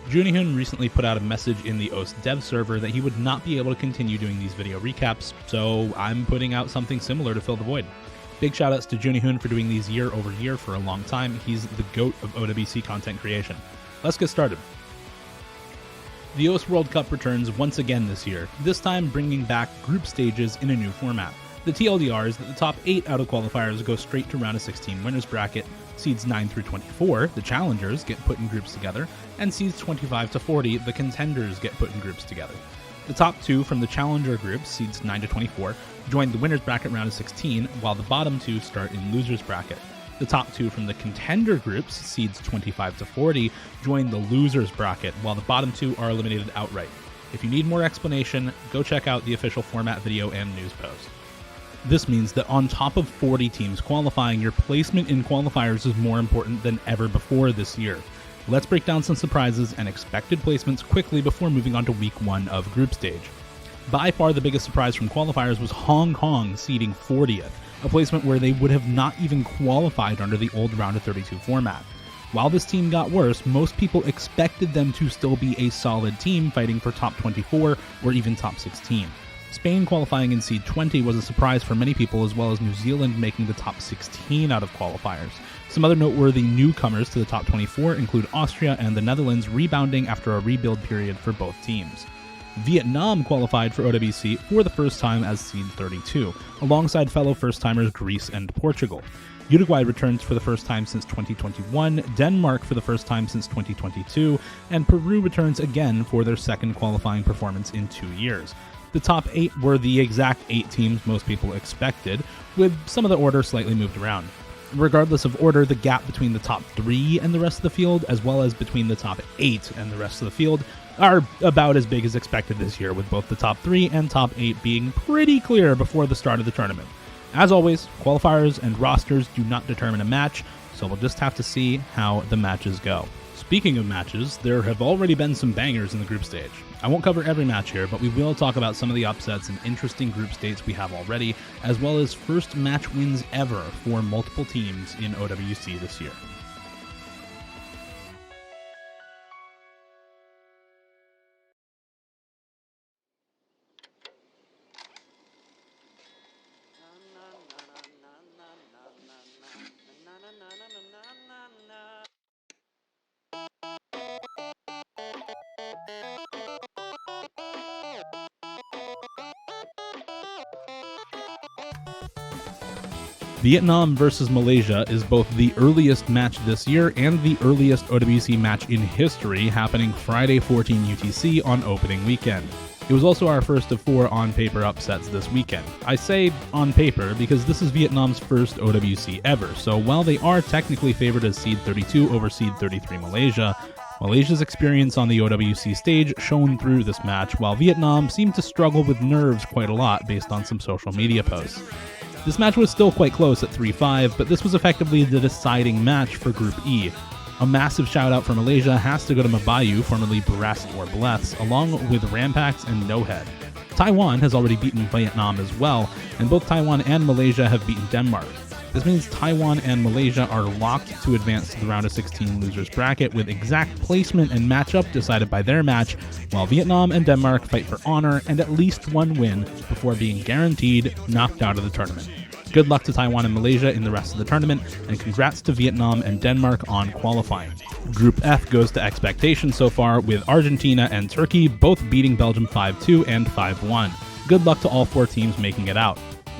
Junihun recently put out a message in the OWC dev server that he would not be able to continue doing these video recaps, so I'm putting out something similar to fill the void. Big shoutouts to Junihun for doing these year over year for a long time. He's the GOAT of OWC content creation. Let's get started. The OWC World Cup returns once again this year, this time bringing back group stages in a new format. The TLDR is that the top 8 out of qualifiers go straight to round of 16 winners bracket. Seeds 9 through 24, the challengers, get put in groups together, and seeds 25 to 40, the contenders, get put in groups together. The top 2 from the challenger groups, seeds 9 to 24, join the winners bracket round of 16, while the bottom 2 start in losers bracket. The top 2 from the contender groups, seeds 25 to 40, join the losers bracket, while the bottom 2 are eliminated outright. If you need more explanation, go check out the official format video and news post. This means that on top of 40 teams qualifying, your placement in qualifiers is more important than ever before this year. Let's break down some surprises and expected placements quickly before moving on to week 1 of group stage. By far the biggest surprise from qualifiers was Hong Kong seeding 40th, a placement where they would have not even qualified under the old round of 32 format. While this team got worse, most people expected them to still be a solid team fighting for top 24 or even top 16. Spain qualifying in seed 20 was a surprise for many people, as well as New Zealand making the top 16 out of qualifiers. Some other noteworthy newcomers to the top 24 include Austria and the Netherlands rebounding after a rebuild period for both teams. Vietnam qualified for OWC for the first time as seed 32, alongside fellow first-timers Greece and Portugal. Uruguay returns for the first time since 2021, Denmark for the first time since 2022, and Peru returns again for their second qualifying performance in 2 years. The top 8 were the exact 8 teams most people expected, with some of the order slightly moved around. Regardless of order, the gap between the top 3 and the rest of the field, as well as between the top 8 and the rest of the field, are about as big as expected this year, with both the top 3 and top 8 being pretty clear before the start of the tournament. As always, qualifiers and rosters do not determine a match, so we'll just have to see how the matches go. Speaking of matches, there have already been some bangers in the group stage. I won't cover every match here, but we will talk about some of the upsets and interesting group states we have already, as well as first match wins ever for multiple teams in OWC this year. Vietnam versus Malaysia is both the earliest match this year and the earliest OWC match in history, happening Friday 14 UTC on opening weekend. It was also our first of 4 on-paper upsets this weekend. I say on paper because this is Vietnam's first OWC ever, so while they are technically favored as seed 32 over seed 33 Malaysia, Malaysia's experience on the OWC stage shone through this match, while Vietnam seemed to struggle with nerves quite a lot based on some social media posts. This match was still quite close at 3-5, but this was effectively the deciding match for Group E. A massive shout out for Malaysia has to go to Mabayu, formerly Brest or Bleths, along with Rampax and No-Head. Taiwan has already beaten Vietnam as well, and both Taiwan and Malaysia have beaten Denmark. This means Taiwan and Malaysia are locked to advance to the round of 16 losers bracket with exact placement and matchup decided by their match, while Vietnam and Denmark fight for honor and at least one win before being guaranteed knocked out of the tournament. Good luck to Taiwan and Malaysia in the rest of the tournament, and congrats to Vietnam and Denmark on qualifying. Group F goes to expectation so far, with Argentina and Turkey both beating Belgium 5-2 and 5-1. Good luck to all 4 teams making it out.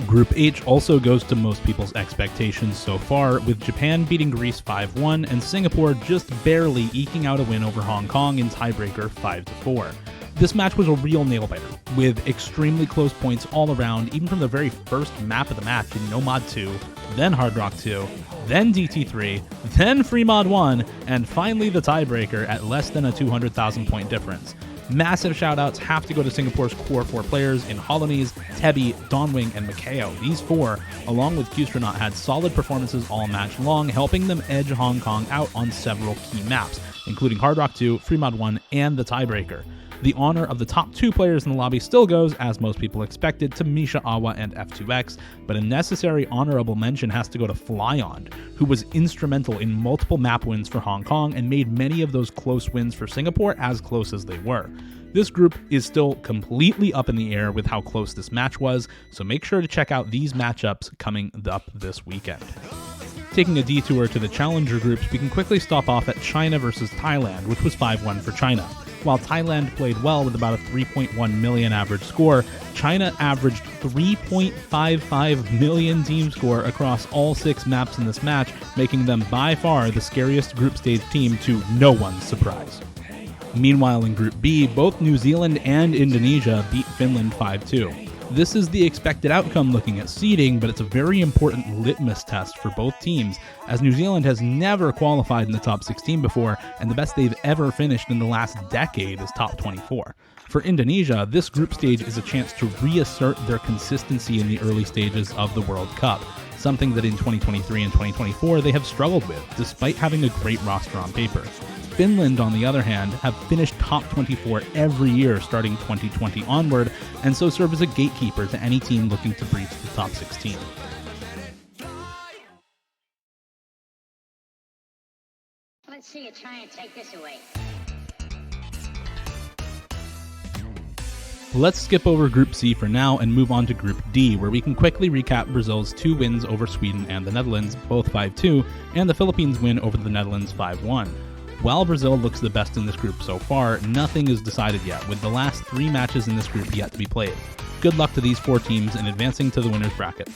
Group H also goes to most people's expectations so far, with Japan beating Greece 5-1 and Singapore just barely eking out a win over Hong Kong in tiebreaker 5-4. This match was a real nail-biter, with extremely close points all around, even from the very first map of the match in No Mod 2, then Hard Rock 2, then DT3, then Free Mod 1, and finally the tiebreaker at less than a 200,000 point difference. Massive shoutouts have to go to Singapore's core 4 players in Holonese, Tebi, Dawnwing, and Macao. These 4, along with Qstronaut, had solid performances all match long, helping them edge Hong Kong out on several key maps, including Hard Rock 2, Free Mod 1, and the tiebreaker. The honor of the top 2 players in the lobby still goes, as most people expected, to Misha Awa and F2X, but a necessary honorable mention has to go to Flyon, who was instrumental in multiple map wins for Hong Kong and made many of those close wins for Singapore as close as they were. This group is still completely up in the air with how close this match was, so make sure to check out these matchups coming up this weekend. Taking a detour to the challenger groups, we can quickly stop off at China versus Thailand, which was 5-1 for China. While Thailand played well with about a 3.1 million average score, China averaged 3.55 million team score across all 6 maps in this match, making them by far the scariest group stage team to no one's surprise. Meanwhile, in Group B, both New Zealand and Indonesia beat Finland 5-2. This is the expected outcome looking at seeding, but it's a very important litmus test for both teams, as New Zealand has never qualified in the top 16 before, and the best they've ever finished in the last decade is top 24. For Indonesia, this group stage is a chance to reassert their consistency in the early stages of the World Cup, something that in 2023 and 2024 they have struggled with, despite having a great roster on paper. Finland, on the other hand, have finished top 24 every year starting 2020 onward, and so serve as a gatekeeper to any team looking to breach the top 16. Let's see you try and take this away. Let's skip over Group C for now and move on to Group D, where we can quickly recap Brazil's 2 wins over Sweden and the Netherlands, both 5-2, and the Philippines' win over the Netherlands 5-1. While Brazil looks the best in this group so far, nothing is decided yet, with the last 3 matches in this group yet to be played. Good luck to these 4 teams in advancing to the winner's bracket.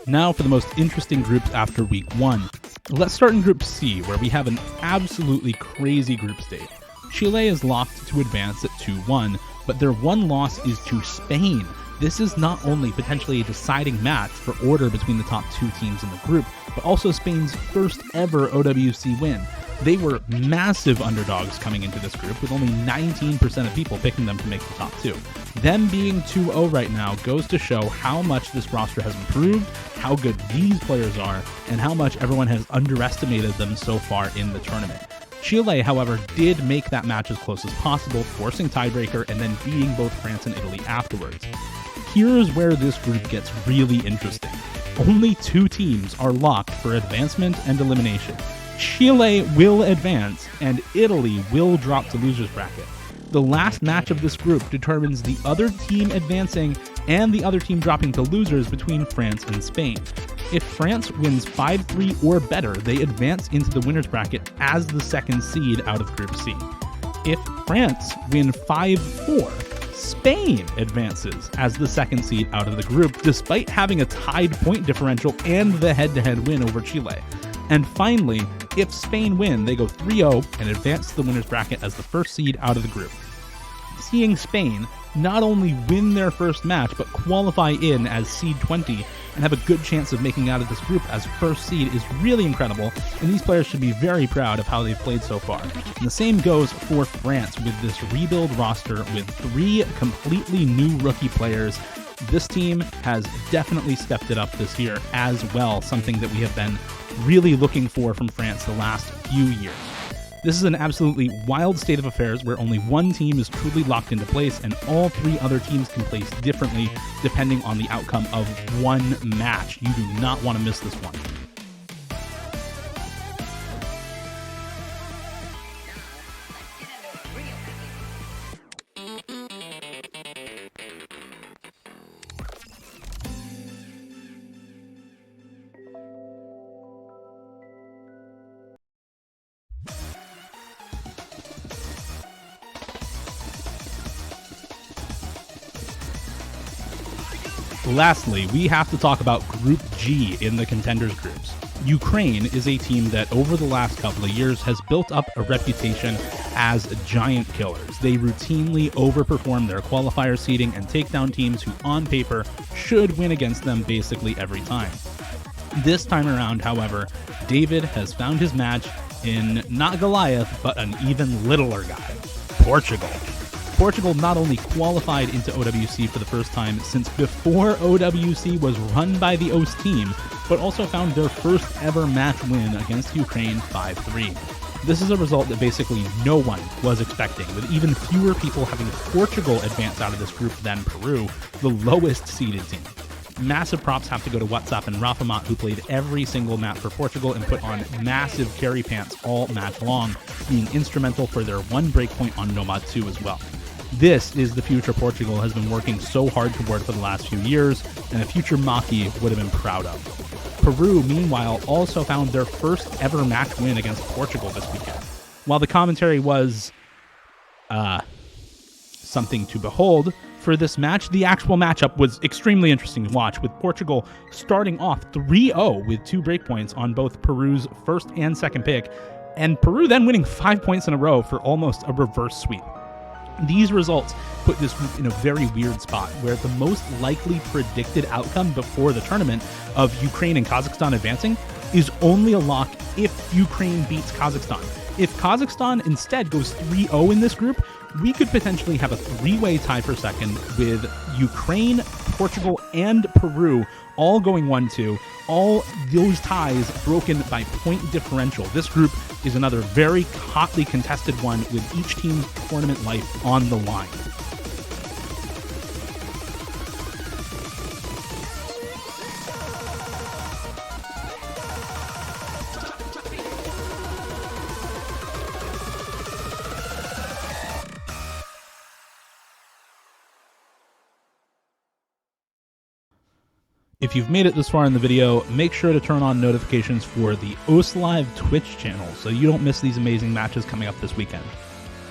Now for the most interesting groups after Week 1. Let's start in Group C, where we have an absolutely crazy group stage. Chile is locked to advance at 2-1, but their one loss is to Spain. This is not only potentially a deciding match for order between the top 2 teams in the group, but also Spain's first ever OWC win. They were massive underdogs coming into this group, with only 19% of people picking them to make the top 2. Them being 2-0 right now goes to show how much this roster has improved, how good these players are, and how much everyone has underestimated them so far in the tournament. Chile, however, did make that match as close as possible, forcing tiebreaker and then beating both France and Italy afterwards. Here's where this group gets really interesting. Only 2 teams are locked for advancement and elimination. Chile will advance, and Italy will drop to loser's bracket. The last match of this group determines the other team advancing and the other team dropping to losers between France and Spain. If France wins 5-3 or better, they advance into the winner's bracket as the second seed out of Group C. If France win 5-4, Spain advances as the second seed out of the group, despite having a tied point differential and the head-to-head win over Chile. And finally, if Spain win, they go 3-0 and advance to the winner's bracket as the first seed out of the group. Seeing Spain not only win their first match, but qualify in as seed 20 and have a good chance of making out of this group as first seed is really incredible, and these players should be very proud of how they've played so far. And the same goes for France with this rebuild roster with 3 completely new rookie players. This team has definitely stepped it up this year as well, something that we have been really looking for from France the last few years. This is an absolutely wild state of affairs where only one team is truly locked into place and all 3 other teams can place differently depending on the outcome of one match. You do not want to miss this one. Lastly, we have to talk about Group G in the Contenders groups. Ukraine is a team that over the last couple of years has built up a reputation as giant killers. They routinely overperform their qualifier seeding and take down teams who on paper should win against them basically every time. This time around, however, David has found his match in not Goliath, but an even littler guy, Portugal. Portugal not only qualified into OWC for the first time since before OWC was run by the OWC team, but also found their first ever match win against Ukraine 5-3. This is a result that basically no one was expecting, with even fewer people having Portugal advance out of this group than Peru, the lowest seeded team. Massive props have to go to WhatsApp and Rafamat, who played every single map for Portugal and put on massive carry pants all match long, being instrumental for their one breakpoint on Nomad 2 as well. This is the future Portugal has been working so hard toward for the last few years, and a future Maki would have been proud of. Peru, meanwhile, also found their first ever match win against Portugal this weekend. While the commentary was something to behold for this match, the actual matchup was extremely interesting to watch, with Portugal starting off 3-0 with 2 breakpoints on both Peru's first and second pick, and Peru then winning 5 points in a row for almost a reverse sweep. These results put this in a very weird spot, where the most likely predicted outcome before the tournament of Ukraine and Kazakhstan advancing is only a lock if Ukraine beats Kazakhstan. If Kazakhstan instead goes 3-0 in this group, we could potentially have a 3-way tie for second, with Ukraine, Portugal, and Peru all going 1-2, all those ties broken by point differential. This group is another very hotly contested one, with each team's tournament life on the line. If you've made it this far in the video, make sure to turn on notifications for the OWC Live Twitch channel so you don't miss these amazing matches coming up this weekend.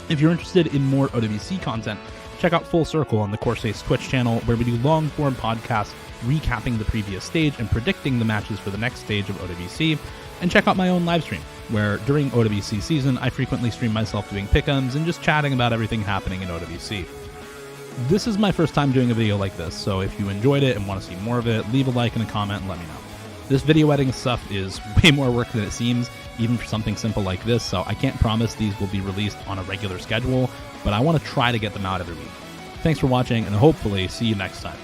If you're interested in more OWC content, check out Full Circle on the Corsace Twitch channel, where we do long-form podcasts recapping the previous stage and predicting the matches for the next stage of OWC, and check out my own live stream, where during OWC season, I frequently stream myself doing pick'ems and just chatting about everything happening in OWC. This is my first time doing a video like this, so if you enjoyed it and want to see more of it, leave a like and a comment and let me know. This video editing stuff is way more work than it seems, even for something simple like this, so I can't promise these will be released on a regular schedule, but I want to try to get them out every week. Thanks for watching, and hopefully see you next time.